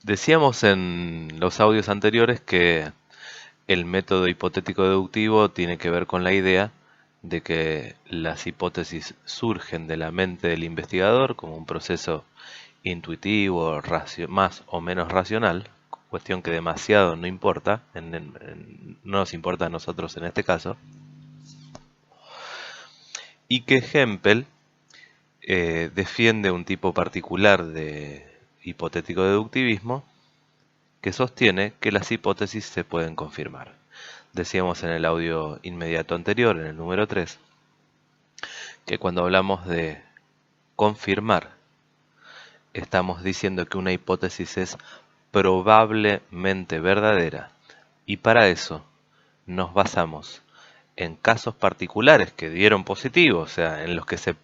Decíamos en los audios anteriores que el método hipotético deductivo tiene que ver con la idea de que las hipótesis surgen de la mente del investigador como un proceso intuitivo, más o menos racional, cuestión que demasiado no importa, no nos importa a nosotros en este caso, y que Hempel defiende un tipo particular de hipotético deductivismo que sostiene que las hipótesis se pueden confirmar. Decíamos en el audio inmediato anterior, en el número 3, que cuando hablamos de confirmar, estamos diciendo que una hipótesis es probablemente verdadera y para eso nos basamos en casos particulares que dieron positivo, o sea, en los que se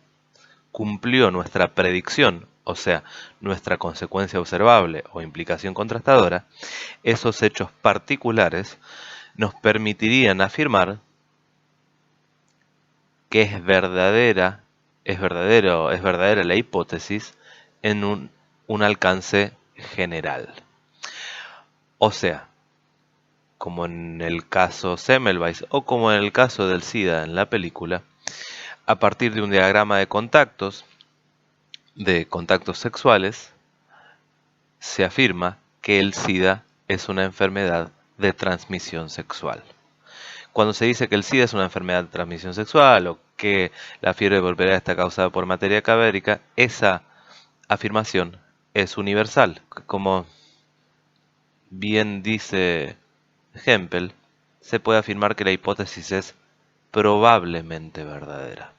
cumplió nuestra predicción, o sea, nuestra consecuencia observable o implicación contrastadora. Esos hechos particulares nos permitirían afirmar que es verdadera la hipótesis en un alcance general. O sea, como en el caso Semmelweis o como en el caso del SIDA en la película, a partir de un diagrama de contactos sexuales, se afirma que el SIDA es una enfermedad de transmisión sexual. Cuando se dice que el SIDA es una enfermedad de transmisión sexual o que la fiebre volverá está causada por materia cadavérica, esa afirmación es universal. Como bien dice Hempel, se puede afirmar que la hipótesis es probablemente verdadera.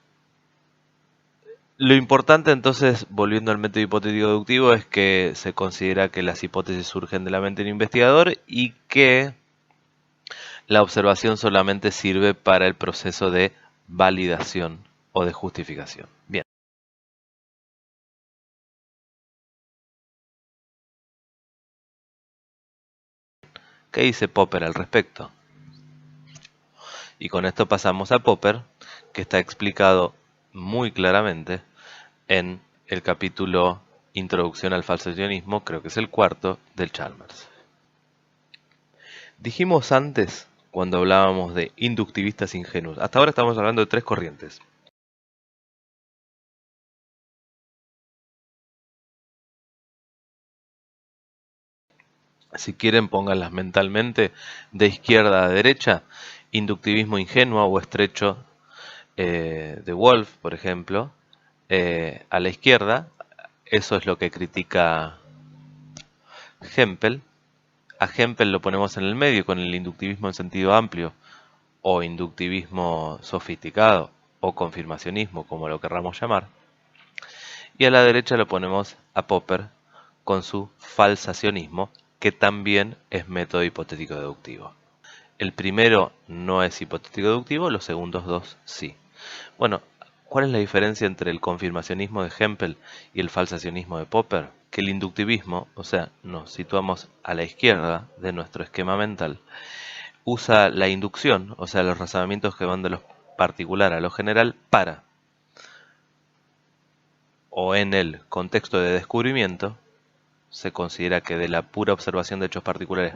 Lo importante entonces, volviendo al método hipotético deductivo, es que se considera que las hipótesis surgen de la mente del investigador y que la observación solamente sirve para el proceso de validación o de justificación. Bien. ¿Qué dice Popper al respecto? Y con esto pasamos a Popper, que está explicado muy claramente en el capítulo Introducción al falsacionismo, creo que es el cuarto, del Chalmers. Dijimos antes, cuando hablábamos de inductivistas ingenuos, hasta ahora estamos hablando de tres corrientes. Si quieren, pónganlas mentalmente de izquierda a derecha. Inductivismo ingenuo o estrecho de Wolf, por ejemplo, a la izquierda. Eso es lo que critica Hempel. A Hempel lo ponemos en el medio con el inductivismo en sentido amplio, o inductivismo sofisticado, o confirmacionismo, como lo querramos llamar. Y a la derecha lo ponemos a Popper con su falsacionismo, que también es método hipotético deductivo. El primero no es hipotético deductivo, los segundos dos sí. Bueno, ¿cuál es la diferencia entre el confirmacionismo de Hempel y el falsacionismo de Popper? Que el inductivismo, o sea, nos situamos a la izquierda de nuestro esquema mental, usa la inducción, o sea, los razonamientos que van de lo particular a lo general para, o en el contexto de descubrimiento, se considera que de la pura observación de hechos particulares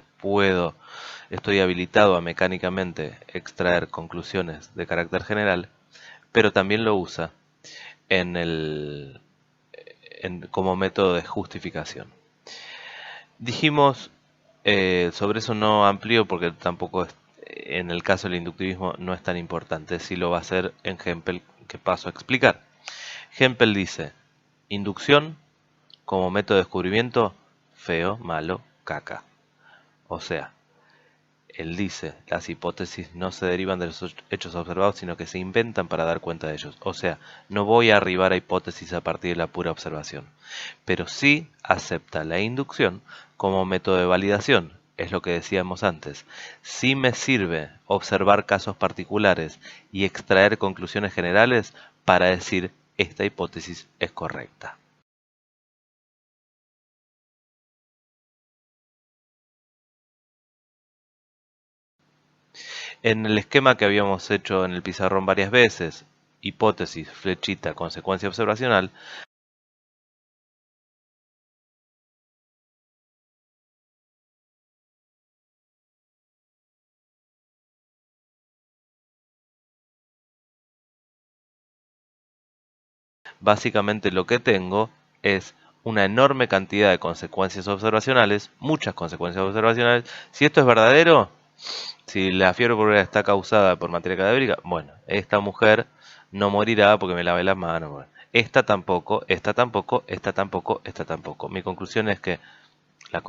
estoy habilitado a mecánicamente extraer conclusiones de carácter general, pero también lo usa como método de justificación. Dijimos, sobre eso no amplío porque tampoco en el caso del inductivismo no es tan importante, si lo va a hacer en Hempel, que paso a explicar. Hempel dice, inducción como método de descubrimiento, feo, malo, caca. O sea, él dice, las hipótesis no se derivan de los hechos observados, sino que se inventan para dar cuenta de ellos. O sea, no voy a arribar a hipótesis a partir de la pura observación. Pero sí acepta la inducción como método de validación. Es lo que decíamos antes. Sí me sirve observar casos particulares y extraer conclusiones generales para decir esta hipótesis es correcta. En el esquema que habíamos hecho en el pizarrón varias veces, hipótesis, flechita, consecuencia observacional, básicamente lo que tengo es una enorme cantidad de consecuencias observacionales, muchas consecuencias observacionales. Si esto es verdadero, si la fiebre purpúrea está causada por materia cadavérica, bueno, esta mujer no morirá porque me lave las manos. Bueno, esta tampoco, esta tampoco, esta tampoco, esta tampoco. Mi conclusión es que la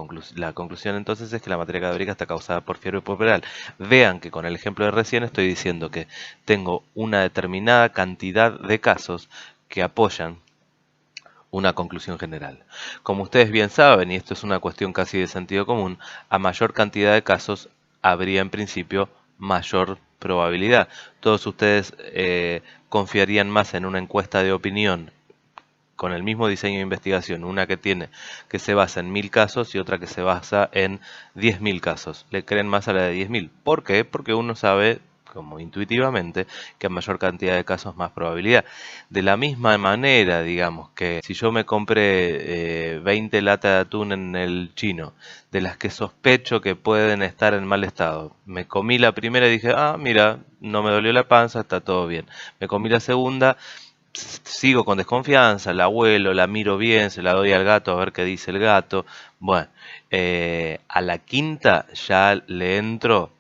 conclusión entonces es que la materia cadavérica está causada por fiebre puerperal. Vean que con el ejemplo de recién estoy diciendo que tengo una determinada cantidad de casos que apoyan una conclusión general. Como ustedes bien saben, y esto es una cuestión casi de sentido común, a mayor cantidad de casos habría en principio mayor probabilidad. Todos ustedes confiarían más en una encuesta de opinión con el mismo diseño de investigación, una que se basa en 1000 casos y otra que se basa en 10.000 casos. Le creen más a la de 10.000. ¿Por qué? Porque uno sabe, como intuitivamente, que a mayor cantidad de casos más probabilidad. De la misma manera, digamos, que si yo me compré 20 latas de atún en el chino, de las que sospecho que pueden estar en mal estado, me comí la primera y dije, ah, mira, no me dolió la panza, está todo bien. Me comí la segunda, sigo con desconfianza, la huelo, la miro bien, se la doy al gato a ver qué dice el gato. Bueno, a la quinta ya le entro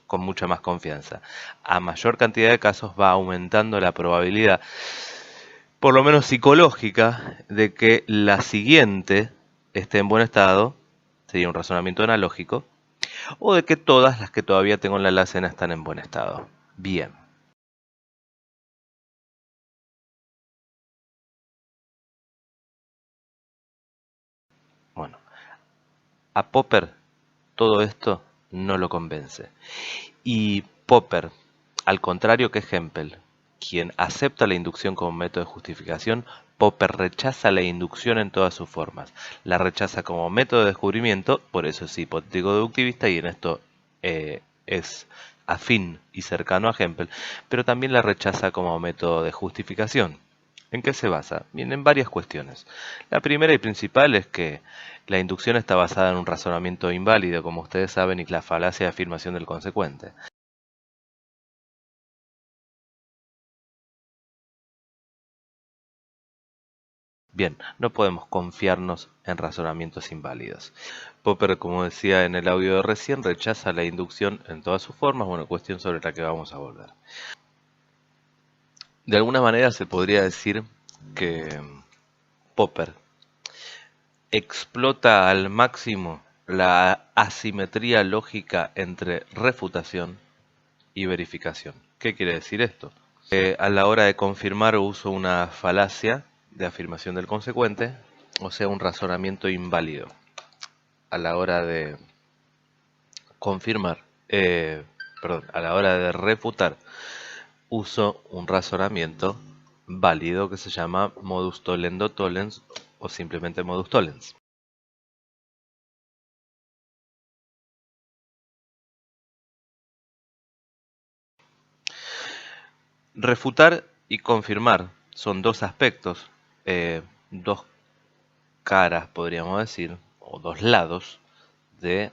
con mucha más confianza. A mayor cantidad de casos va aumentando la probabilidad, por lo menos psicológica, de que la siguiente esté en buen estado, sería un razonamiento analógico, o de que todas las que todavía tengo en la alacena están en buen estado. Bien. Bueno, a Popper todo esto no lo convence. Y Popper, al contrario que Hempel, quien acepta la inducción como método de justificación, Popper rechaza la inducción en todas sus formas. La rechaza como método de descubrimiento, por eso es hipotético-deductivista y en esto es afín y cercano a Hempel, pero también la rechaza como método de justificación. ¿En qué se basa? Bien, en varias cuestiones. La primera y principal es que la inducción está basada en un razonamiento inválido, como ustedes saben, y la falacia de afirmación del consecuente. Bien, no podemos confiarnos en razonamientos inválidos. Popper, como decía en el audio de recién, rechaza la inducción en todas sus formas, bueno, cuestión sobre la que vamos a volver. De alguna manera se podría decir que Popper explota al máximo la asimetría lógica entre refutación y verificación. ¿Qué quiere decir esto? A la hora de confirmar uso una falacia de afirmación del consecuente, o sea, un razonamiento inválido. A la hora de confirmar, a la hora de refutar, uso un razonamiento válido que se llama modus tollendo tollens o simplemente modus tollens. Refutar y confirmar son dos aspectos, dos caras, podríamos decir, o dos lados de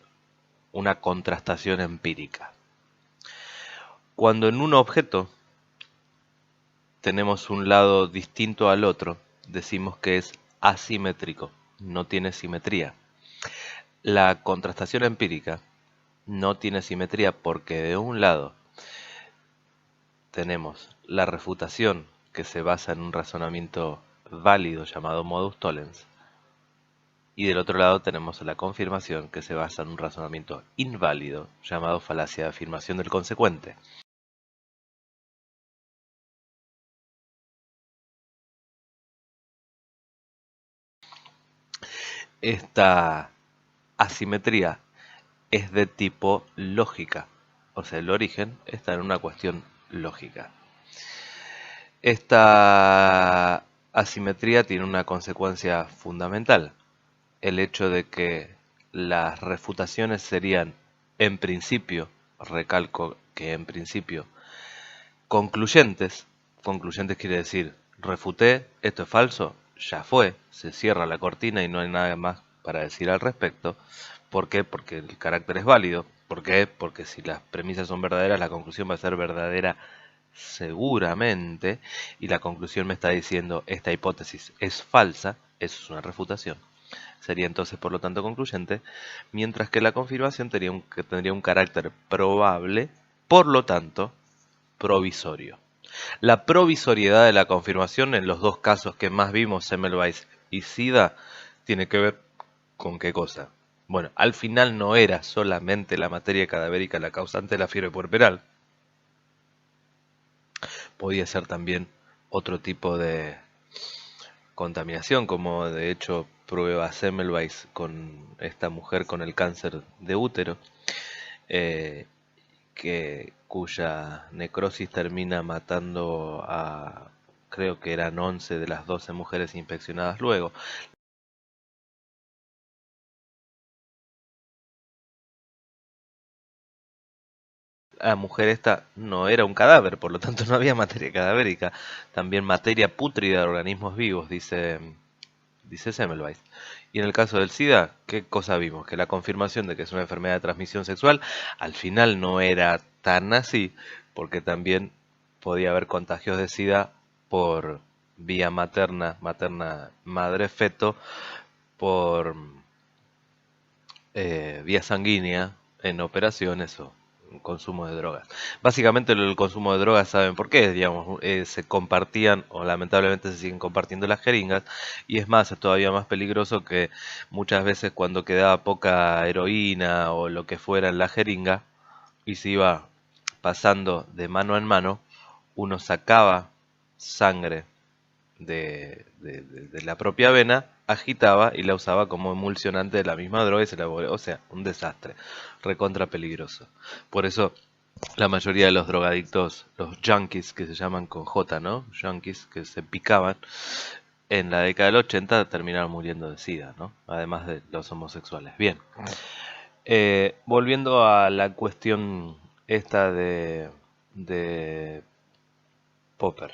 una contrastación empírica. Cuando en un objeto tenemos un lado distinto al otro, decimos que es asimétrico, no tiene simetría. La contrastación empírica no tiene simetría porque de un lado tenemos la refutación que se basa en un razonamiento válido llamado modus tollens, y del otro lado tenemos la confirmación que se basa en un razonamiento inválido llamado falacia de afirmación del consecuente. Esta asimetría es de tipo lógica, o sea, el origen está en una cuestión lógica. Esta asimetría tiene una consecuencia fundamental, el hecho de que las refutaciones serían, en principio, recalco que en principio, concluyentes. Concluyentes quiere decir, refuté, esto es falso, ya fue, se cierra la cortina y no hay nada más para decir al respecto. ¿Por qué? Porque el carácter es válido. ¿Por qué? Porque si las premisas son verdaderas, la conclusión va a ser verdadera seguramente, y la conclusión me está diciendo esta hipótesis es falsa, eso es una refutación. Sería entonces por lo tanto concluyente, mientras que la confirmación tendría un carácter probable, por lo tanto provisorio. La provisoriedad de la confirmación en los dos casos que más vimos, Semmelweis y Sida, tiene que ver con qué cosa. Bueno, al final no era solamente la materia cadavérica la causante de la fiebre puerperal, podía ser también otro tipo de contaminación, como de hecho prueba Semmelweis con esta mujer con el cáncer de útero, eh, cuya necrosis termina matando a, creo que eran 11 de las 12 mujeres infeccionadas luego. La mujer esta no era un cadáver, por lo tanto no había materia cadavérica, también materia pútrida de organismos vivos, dice Semmelweis. Y en el caso del SIDA, ¿qué cosa vimos? Que la confirmación de que es una enfermedad de transmisión sexual al final no era tan así, porque también podía haber contagios de SIDA por vía materna, madre-feto, por vía sanguínea, en operaciones o consumo de drogas. Básicamente el consumo de drogas, ¿saben por qué? Digamos, se compartían o lamentablemente se siguen compartiendo las jeringas y es más, es todavía más peligroso que muchas veces cuando quedaba poca heroína o lo que fuera en la jeringa y se iba pasando de mano en mano, uno sacaba sangre de la propia vena, agitaba y la usaba como emulsionante de la misma droga y se la volvía, o sea, un desastre, recontra peligroso. Por eso la mayoría de los drogadictos, los junkies que se llaman con J, ¿no? Junkies que se picaban en la década del 80 terminaron muriendo de SIDA, ¿no? Además de los homosexuales. Bien. Volviendo a la cuestión esta de Popper.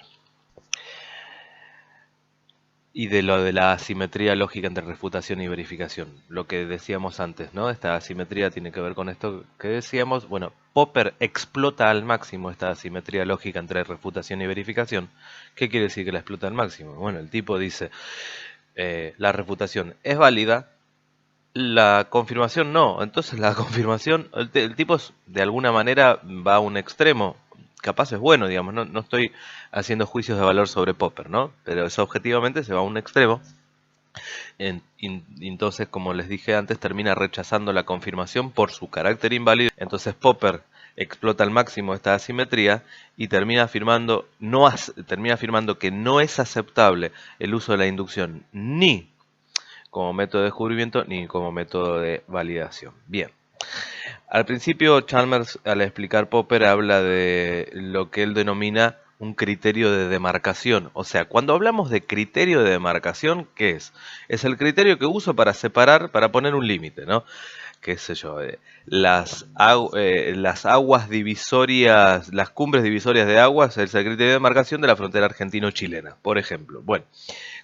Y de lo de la asimetría lógica entre refutación y verificación, lo que decíamos antes, ¿no? Esta asimetría tiene que ver con esto que decíamos. Bueno, Popper explota al máximo esta asimetría lógica entre refutación y verificación. ¿Qué quiere decir que la explota al máximo? Bueno, el tipo dice, la refutación es válida, la confirmación no. Entonces la confirmación, el tipo de alguna manera va a un extremo. Capaz es bueno, digamos, no estoy haciendo juicios de valor sobre Popper, ¿no? Pero eso objetivamente se va a un extremo. Entonces, como les dije antes, termina rechazando la confirmación por su carácter inválido. Entonces Popper explota al máximo esta asimetría y termina afirmando, termina afirmando que no es aceptable el uso de la inducción ni como método de descubrimiento ni como método de validación. Bien. Al principio, Chalmers, al explicar Popper, habla de lo que él denomina un criterio de demarcación. O sea, cuando hablamos de criterio de demarcación, ¿qué es? Es el criterio que uso para separar, para poner un límite, ¿no? Qué sé yo, las aguas divisorias, las cumbres divisorias de aguas, es el criterio de demarcación de la frontera argentino-chilena, por ejemplo. Bueno,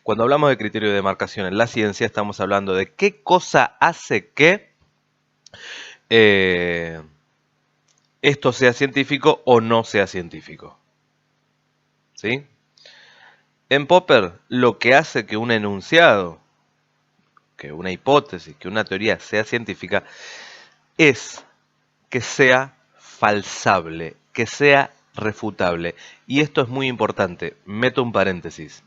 cuando hablamos de criterio de demarcación en la ciencia, estamos hablando de qué cosa hace que eh, esto sea científico o no sea científico. ¿Sí? En Popper, lo que hace que un enunciado, que una hipótesis, que una teoría sea científica, es que sea falsable, que sea refutable. Y esto es muy importante, meto un paréntesis.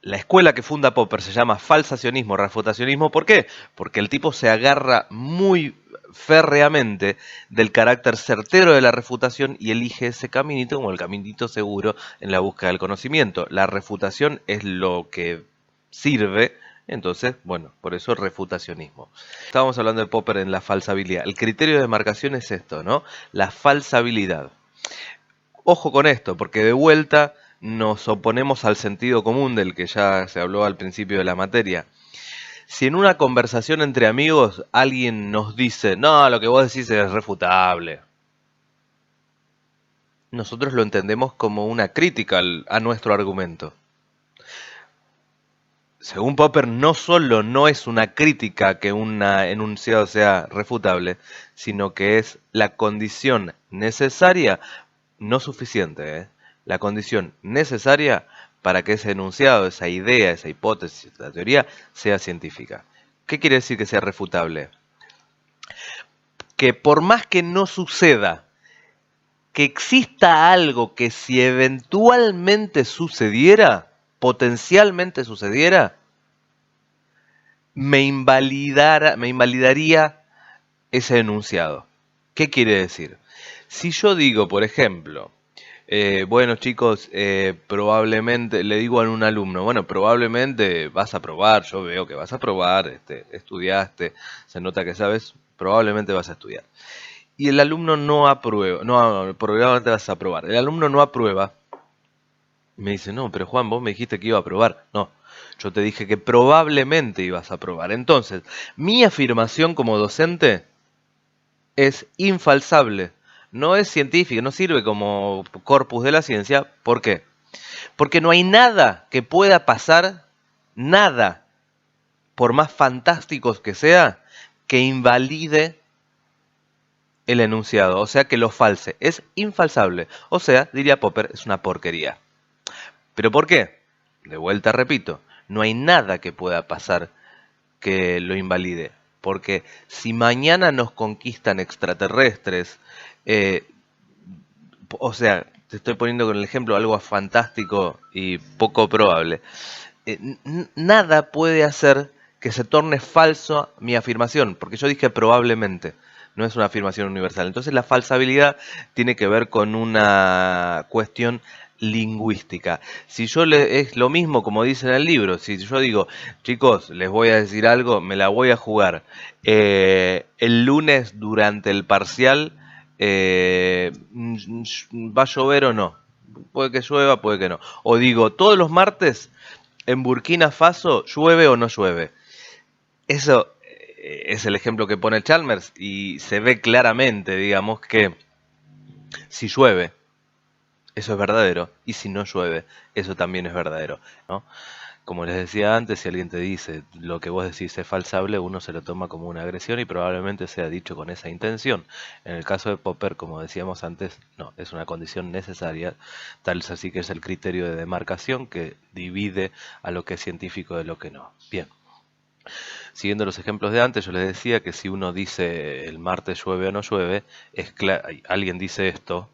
La escuela que funda Popper se llama falsacionismo, refutacionismo. ¿Por qué? Porque el tipo se agarra muy férreamente del carácter certero de la refutación y elige ese caminito como el caminito seguro en la búsqueda del conocimiento. La refutación es lo que sirve, entonces, bueno, por eso refutacionismo. Estábamos hablando de Popper en la falsabilidad. El criterio de demarcación es esto, ¿no? La falsabilidad. Ojo con esto, porque de vuelta nos oponemos al sentido común del que ya se habló al principio de la materia. Si en una conversación entre amigos alguien nos dice, no, lo que vos decís es refutable, nosotros lo entendemos como una crítica a nuestro argumento. según Popper, no solo no es una crítica que un enunciado sea refutable, sino que es la condición necesaria, no suficiente, la condición necesaria para que ese enunciado, esa idea, esa hipótesis, esa teoría, sea científica. ¿Qué quiere decir que sea refutable? Que por más que no suceda, que exista algo que si eventualmente sucediera, potencialmente sucediera, me invalidaría ese enunciado. ¿Qué quiere decir? Si yo digo, por ejemplo, bueno chicos, probablemente, le digo a un alumno, bueno, probablemente vas a probar, yo veo que vas a probar, estudiaste, se nota que sabes, probablemente vas a estudiar. Y el alumno no aprueba, no, probablemente vas a aprobar. El alumno no aprueba, me dice, no, pero Juan, vos me dijiste que iba a aprobar. No, yo te dije que probablemente ibas a aprobar. Entonces, mi afirmación como docente es infalsable. No es científica, no sirve como corpus de la ciencia. ¿Por qué? Porque no hay nada que pueda pasar, nada, por más fantásticos que sea, que invalide el enunciado, o sea, que lo false. Es infalsable. O sea, diría Popper, es una porquería. ¿Pero por qué? De vuelta repito, no hay nada que pueda pasar que lo invalide. Porque si mañana nos conquistan extraterrestres, eh, o sea, te estoy poniendo con el ejemplo algo fantástico y poco probable, nada puede hacer que se torne falso mi afirmación, porque yo dije probablemente, no es una afirmación universal. Entonces la falsabilidad tiene que ver con una cuestión lingüística. Si yo es lo mismo como dice en el libro, si yo digo, chicos, les voy a decir algo, me la voy a jugar. El lunes durante el parcial, ¿va a llover o no? Puede que llueva, puede que no. O digo, todos los martes en Burkina Faso, ¿llueve o no llueve? Eso es el ejemplo que pone Chalmers y se ve claramente, digamos, que si llueve, eso es verdadero, y si no llueve, eso también es verdadero, ¿no? Como les decía antes, si alguien te dice lo que vos decís es falsable, uno se lo toma como una agresión y probablemente sea dicho con esa intención. En el caso de Popper, como decíamos antes, no, es una condición necesaria, tal es así que es el criterio de demarcación que divide a lo que es científico de lo que no. Bien. Siguiendo los ejemplos de antes, yo les decía que si uno dice el martes llueve o no llueve, alguien dice esto,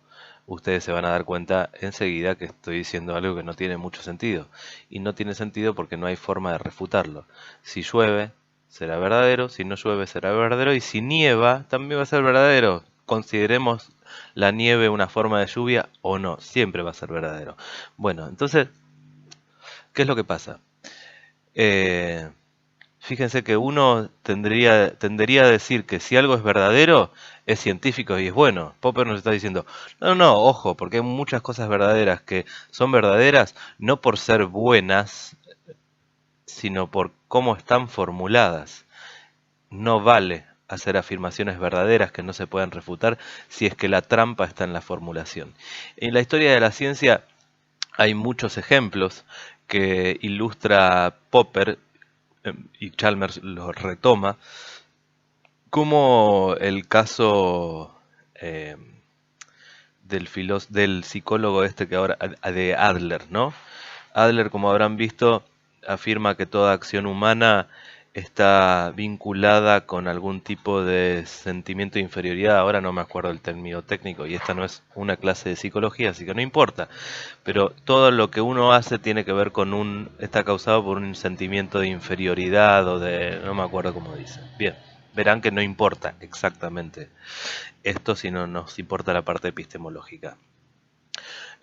ustedes se van a dar cuenta enseguida que estoy diciendo algo que no tiene mucho sentido. Y no tiene sentido porque no hay forma de refutarlo. Si llueve, será verdadero, si no llueve, será verdadero, y si nieva, también va a ser verdadero. Consideremos la nieve una forma de lluvia o no, siempre va a ser verdadero. Bueno, entonces, ¿qué es lo que pasa? Fíjense que uno tendería a decir que si algo es verdadero, es científico y es bueno. Popper nos está diciendo, no, no, ojo, porque hay muchas cosas verdaderas que son verdaderas no por ser buenas, sino por cómo están formuladas. No vale hacer afirmaciones verdaderas que no se puedan refutar si es que la trampa está en la formulación. En la historia de la ciencia hay muchos ejemplos que ilustra Popper y Chalmers lo retoma, como el caso eh, del psicólogo este que ahora, de Adler, ¿no? Adler, como habrán visto, afirma que toda acción humana está vinculada con algún tipo de sentimiento de inferioridad. Ahora no me acuerdo el término técnico y esta no es una clase de psicología, así que no importa. Pero todo lo que uno hace tiene que ver con está causado por un sentimiento de inferioridad o de, no me acuerdo cómo dice. Bien, verán que no importa exactamente esto, sino nos importa la parte epistemológica.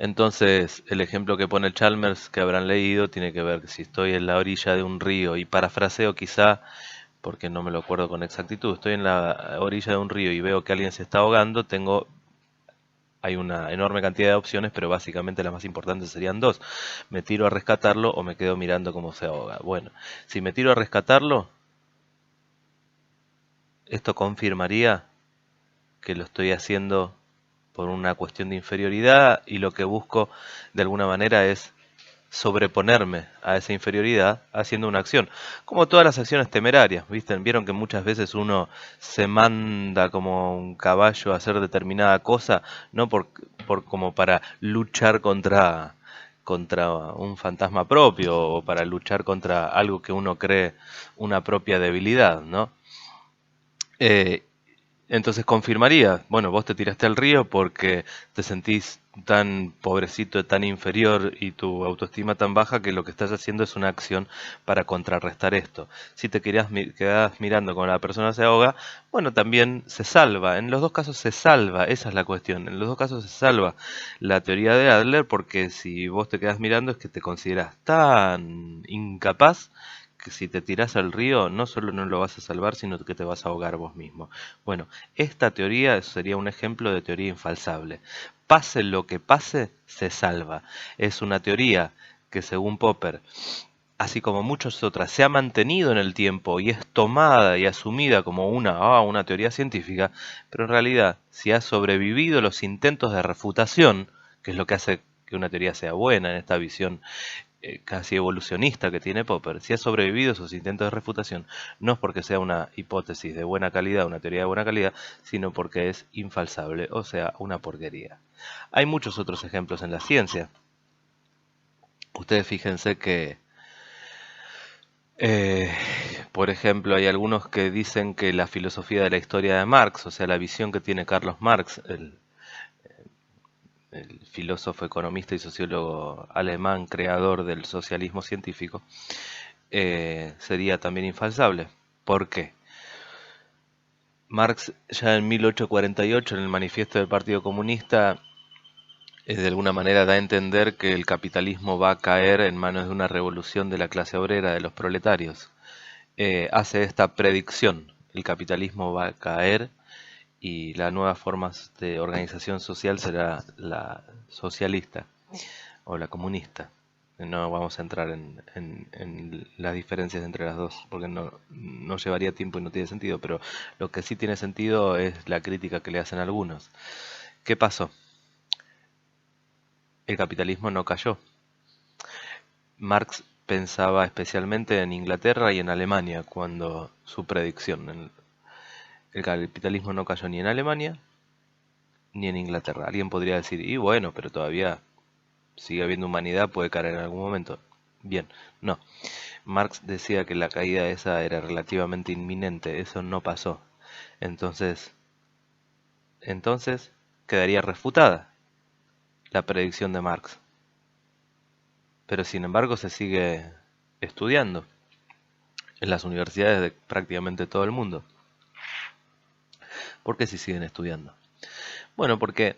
Entonces, el ejemplo que pone Chalmers, que habrán leído, tiene que ver que si estoy en la orilla de un río, y parafraseo quizá, porque no me lo acuerdo con exactitud, estoy en la orilla de un río y veo que alguien se está ahogando, hay una enorme cantidad de opciones, pero básicamente las más importantes serían dos. Me tiro a rescatarlo o me quedo mirando cómo se ahoga. Bueno, si me tiro a rescatarlo, esto confirmaría que lo estoy haciendo por una cuestión de inferioridad y lo que busco de alguna manera es sobreponerme a esa inferioridad haciendo una acción. Como todas las acciones temerarias, ¿viste? Vieron que muchas veces uno se manda como un caballo a hacer determinada cosa, no como para luchar contra un fantasma propio o para luchar contra algo que uno cree una propia debilidad, ¿no? Eh, entonces confirmaría, bueno, vos te tiraste al río porque te sentís tan pobrecito, tan inferior y tu autoestima tan baja que lo que estás haciendo es una acción para contrarrestar esto. Si te quedás mirando como la persona se ahoga, bueno, también se salva. En los dos casos se salva, esa es la cuestión. En los dos casos se salva la teoría de Adler porque si vos te quedás mirando es que te consideras tan incapaz que si te tirás al río no solo no lo vas a salvar, sino que te vas a ahogar vos mismo. Bueno, esta teoría sería un ejemplo de teoría infalsable. Pase lo que pase, se salva. Es una teoría que según Popper, así como muchas otras, se ha mantenido en el tiempo y es tomada y asumida como una teoría científica, pero en realidad, si ha sobrevivido los intentos de refutación, que es lo que hace que una teoría sea buena en esta visión casi evolucionista que tiene Popper, si ha sobrevivido esos intentos de refutación, no es porque sea una hipótesis de buena calidad, una teoría de buena calidad, sino porque es infalsable, o sea, una porquería. Hay muchos otros ejemplos en la ciencia. Ustedes fíjense que, eh, por ejemplo, hay algunos que dicen que la filosofía de la historia de Marx, o sea, la visión que tiene Carlos Marx, el filósofo, economista y sociólogo alemán, creador del socialismo científico, sería también infalsable. ¿Por qué? Marx ya en 1848, en el manifiesto del Partido Comunista, de alguna manera da a entender que el capitalismo va a caer en manos de una revolución de la clase obrera, de los proletarios. Hace esta predicción, el capitalismo va a caer y la nueva forma de organización social será la socialista o la comunista. No vamos a entrar en las diferencias entre las dos, porque no llevaría tiempo y no tiene sentido, pero lo que sí tiene sentido es la crítica que le hacen algunos. ¿Qué pasó? El capitalismo no cayó. Marx pensaba especialmente en Inglaterra y en Alemania cuando su predicción. El capitalismo no cayó ni en Alemania ni en Inglaterra. Alguien podría decir, y bueno, pero todavía sigue habiendo humanidad, puede caer en algún momento. Bien, no. Marx decía que la caída esa era relativamente inminente, eso no pasó. Entonces, entonces quedaría refutada la predicción de Marx. Pero sin embargo se sigue estudiando en las universidades de prácticamente todo el mundo. ¿Por qué se siguen estudiando? Bueno, porque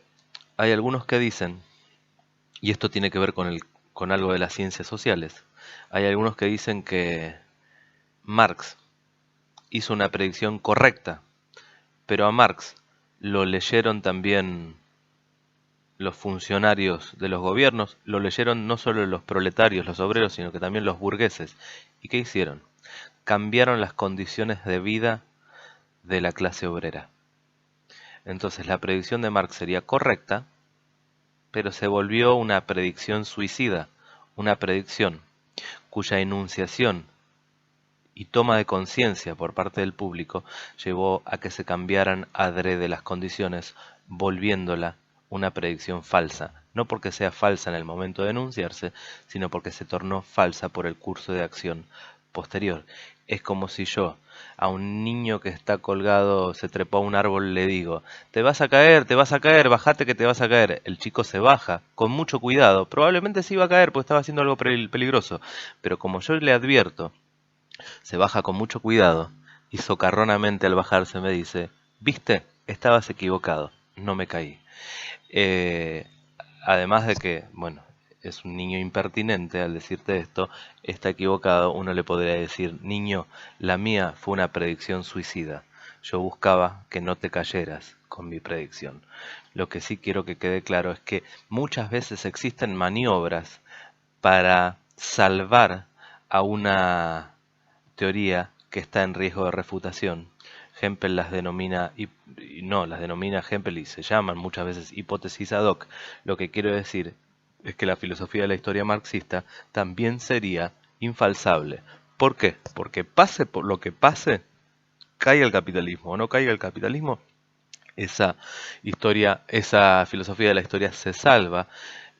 hay algunos que dicen, y esto tiene que ver con algo de las ciencias sociales, hay algunos que dicen que Marx hizo una predicción correcta, pero a Marx lo leyeron también los funcionarios de los gobiernos, lo leyeron no solo los proletarios, los obreros, sino que también los burgueses. ¿Y qué hicieron? Cambiaron las condiciones de vida de la clase obrera. Entonces la predicción de Marx sería correcta, pero se volvió una predicción suicida, una predicción cuya enunciación y toma de conciencia por parte del público llevó a que se cambiaran adrede las condiciones, volviéndola una predicción falsa, no porque sea falsa en el momento de enunciarse, sino porque se tornó falsa por el curso de acción posterior. Es como si yo a un niño que está colgado, se trepó a un árbol, le digo, te vas a caer, bájate que te vas a caer. El chico se baja, con mucho cuidado, probablemente se iba a caer porque estaba haciendo algo peligroso, pero como yo le advierto, se baja con mucho cuidado y socarronamente al bajarse me dice, viste, estabas equivocado, no me caí. Eh, Además de que, bueno, es un niño impertinente al decirte esto, está equivocado, uno le podría decir, niño, la mía fue una predicción suicida. Yo buscaba que no te cayeras con mi predicción. Lo que sí quiero que quede claro es que muchas veces existen maniobras para salvar a una teoría que está en riesgo de refutación. Hempel las denomina, las denomina Hempel y se llaman muchas veces hipótesis ad hoc. Lo que quiero decir es que la filosofía de la historia marxista también sería infalsable. ¿Por qué? Porque pase por lo que pase, caiga el capitalismo o no caiga el capitalismo, esa historia, esa filosofía de la historia se salva,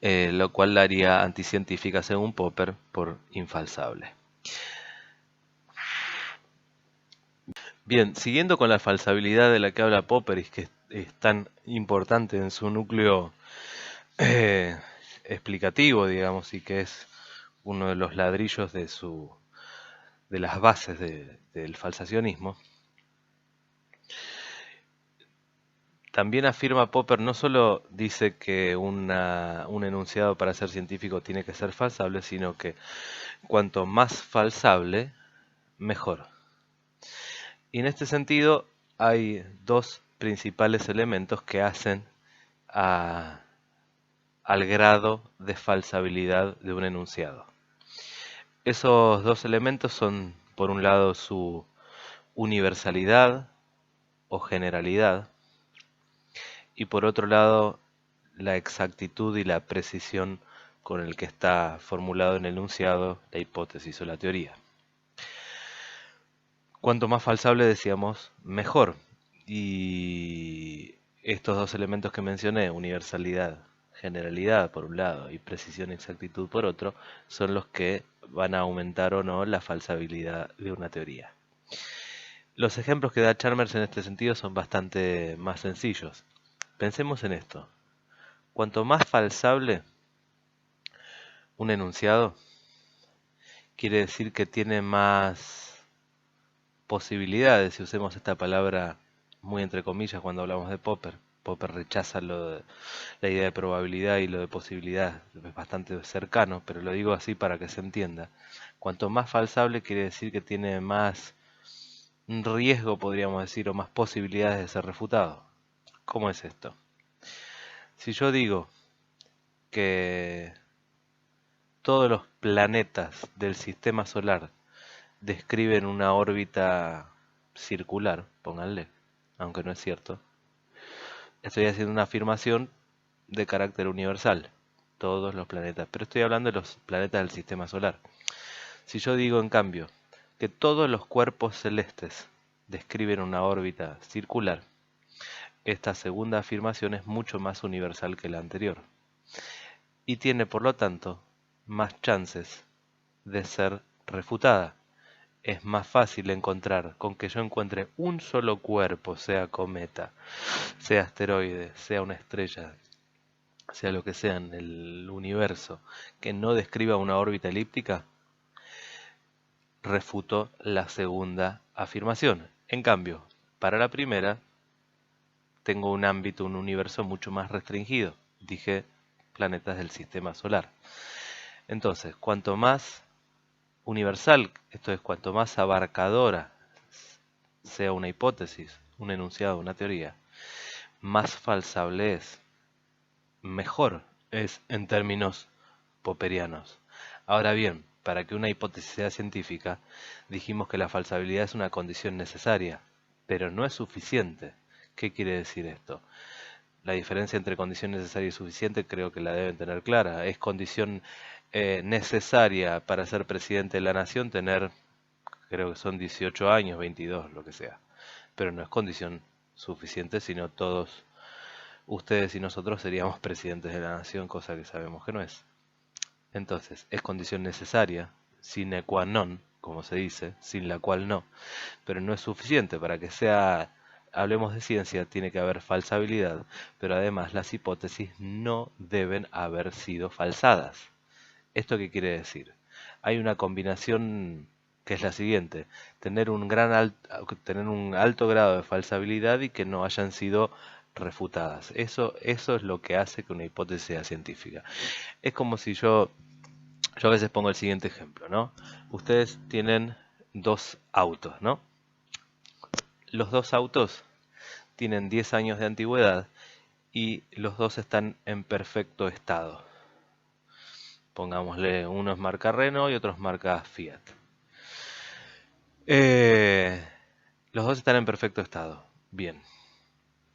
lo cual la haría anticientífica según Popper por infalsable. Bien, siguiendo con la falsabilidad de la que habla Popper y que es tan importante en su núcleo eh, explicativo, digamos, y que es uno de los ladrillos de las bases del falsacionismo. También afirma Popper, no solo dice que un enunciado para ser científico tiene que ser falsable, sino que cuanto más falsable, mejor. Y en este sentido hay dos principales elementos que hacen a- al grado de falsabilidad de un enunciado. Esos dos elementos son, por un lado, su universalidad o generalidad, y por otro lado, la exactitud y la precisión con el que está formulado en el enunciado, la hipótesis o la teoría. Cuanto más falsable, decíamos, mejor. Y estos dos elementos que mencioné, universalidad, generalidad por un lado y precisión y exactitud por otro, son los que van a aumentar o no la falsabilidad de una teoría. Los ejemplos que da Chalmers en este sentido son bastante más sencillos. Pensemos en esto. Cuanto más falsable un enunciado, quiere decir que tiene más posibilidades, si usemos esta palabra muy entre comillas cuando hablamos de Popper. Popper rechaza la idea de probabilidad y lo de posibilidad, es bastante cercano, pero lo digo así para que se entienda. Cuanto más falsable quiere decir que tiene más riesgo, podríamos decir, o más posibilidades de ser refutado. ¿Cómo es esto? Si yo digo que todos los planetas del sistema solar describen una órbita circular, pónganle, aunque no es cierto, estoy haciendo una afirmación de carácter universal, todos los planetas, pero estoy hablando de los planetas del sistema solar. Si yo digo, en cambio, que todos los cuerpos celestes describen una órbita circular, esta segunda afirmación es mucho más universal que la anterior y tiene, por lo tanto, más chances de ser refutada. Es más fácil encontrar con que yo encuentre un solo cuerpo, sea cometa, sea asteroide, sea una estrella, sea lo que sea en el universo, que no describa una órbita elíptica, refuto la segunda afirmación. En cambio, para la primera, tengo un ámbito, un universo mucho más restringido. Dije planetas del sistema solar. Entonces, cuanto más universal, esto es, cuanto más abarcadora sea una hipótesis, un enunciado, una teoría, más falsable es, mejor es en términos popperianos. Ahora bien, para que una hipótesis sea científica, dijimos que la falsabilidad es una condición necesaria, pero no es suficiente. ¿Qué quiere decir esto? La diferencia entre condición necesaria y suficiente creo que la deben tener clara. Es condición necesaria para ser presidente de la nación tener, creo que son 18 años, 22, lo que sea. Pero no es condición suficiente, sino todos ustedes y nosotros seríamos presidentes de la nación, cosa que sabemos que no es. Entonces, es condición necesaria, sine qua non, como se dice, sin la cual no, pero no es suficiente para que sea, hablemos de ciencia, tiene que haber falsabilidad, pero además las hipótesis no deben haber sido falsadas. ¿Esto qué quiere decir? Hay una combinación que es la siguiente: tener un alto grado de falsabilidad y que no hayan sido refutadas. Eso es lo que hace que una hipótesis sea científica. Es como si yo a veces pongo el siguiente ejemplo, ¿no? Ustedes tienen dos autos, ¿no? Los dos autos tienen 10 años de antigüedad y los dos están en perfecto estado. Pongámosle, uno es marca Renault y otro es marca Fiat. Los dos están en perfecto estado. Bien.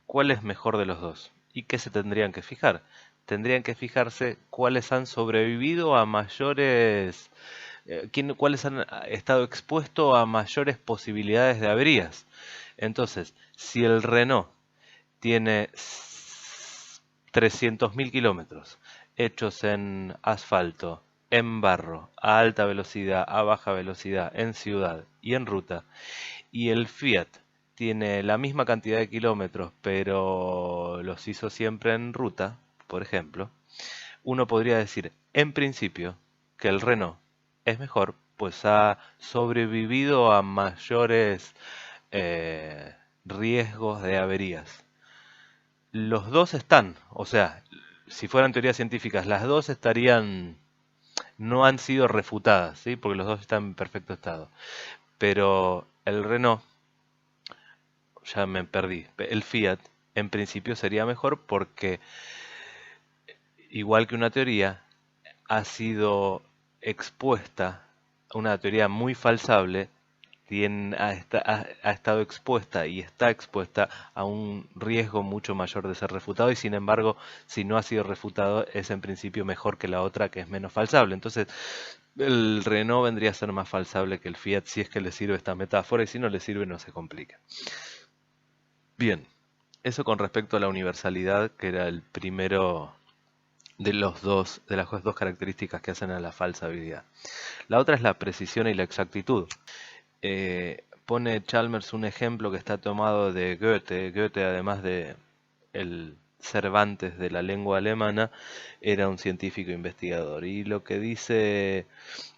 ¿Cuál es mejor de los dos? ¿Y qué se tendrían que fijar? Tendrían que fijarse cuáles han sobrevivido a mayores, cuáles han estado expuestos a mayores posibilidades de averías. Entonces, si el Renault tiene 300.000 kilómetros hechos en asfalto, en barro, a alta velocidad, a baja velocidad, en ciudad y en ruta, y el Fiat tiene la misma cantidad de kilómetros, pero los hizo siempre en ruta, por ejemplo, uno podría decir, en principio, que el Renault es mejor, pues ha sobrevivido a mayores riesgos de averías. Los dos están, o sea, si fueran teorías científicas, las dos estarían, no han sido refutadas, ¿sí? Porque los dos están en perfecto estado. Pero el Renault, ya me perdí, el Fiat en principio sería mejor porque, igual que una teoría, ha sido expuesta, una teoría muy falsable, ha estado expuesta y está expuesta a un riesgo mucho mayor de ser refutado y sin embargo, si no ha sido refutado, es en principio mejor que la otra que es menos falsable. Entonces, el Renault vendría a ser más falsable que el Fiat si es que le sirve esta metáfora y si no le sirve no se complica. Bien, eso con respecto a la universalidad, que era el primero de las dos características que hacen a la falsabilidad. La otra es la precisión y la exactitud. Pone Chalmers un ejemplo que está tomado de Goethe. Goethe, además de el Cervantes de la lengua alemana, era un científico investigador. Y lo que dice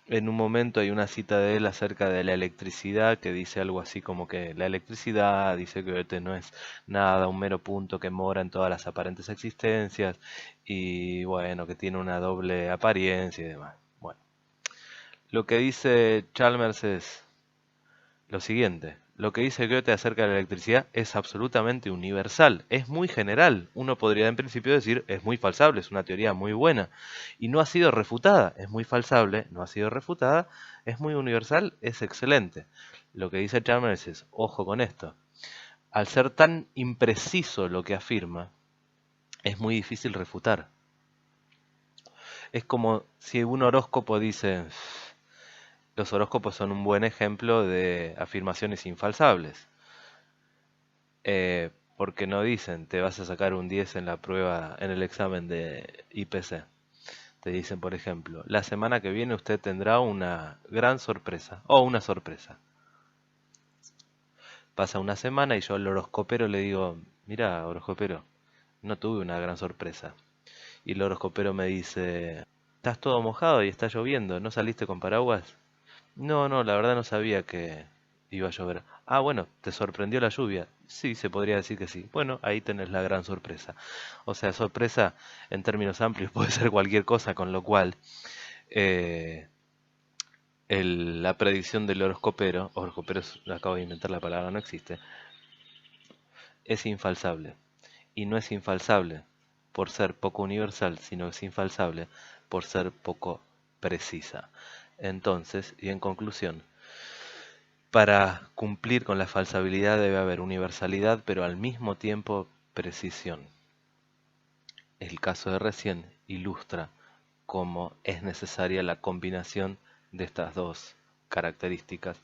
en un momento, hay una cita de él acerca de la electricidad que dice algo así como que la electricidad, dice Goethe, no es nada, un mero punto que mora en todas las aparentes existencias y bueno, que tiene una doble apariencia y demás. Bueno, lo que dice Chalmers es lo siguiente. Lo que dice Goethe acerca de la electricidad es absolutamente universal, es muy general. Uno podría en principio decir es muy falsable, es una teoría muy buena y no ha sido refutada, es muy falsable, no ha sido refutada, es muy universal, es excelente. Lo que dice Chalmers es, ojo con esto, al ser tan impreciso lo que afirma, es muy difícil refutar. Es como si un horóscopo dice, los horóscopos son un buen ejemplo de afirmaciones infalsables. Porque no dicen te vas a sacar un 10 en la prueba, en el examen de IPC. Te dicen, por ejemplo, la semana que viene usted tendrá una gran sorpresa o una sorpresa. Pasa una semana y yo al horoscopero le digo, mira, horoscopero, no tuve una gran sorpresa. Y el horoscopero me dice, estás todo mojado y está lloviendo, ¿no saliste con paraguas? No, no, la verdad no sabía que iba a llover. Ah, bueno, ¿te sorprendió la lluvia? Sí, se podría decir que sí. Bueno, ahí tenés la gran sorpresa. O sea, sorpresa en términos amplios puede ser cualquier cosa, con lo cual eh, la predicción del horoscopero, acabo de inventar la palabra, no existe, es infalsable. Y no es infalsable por ser poco universal, sino es infalsable por ser poco precisa. Entonces, y en conclusión, para cumplir con la falsabilidad debe haber universalidad, pero al mismo tiempo precisión. El caso de recién ilustra cómo es necesaria la combinación de estas dos características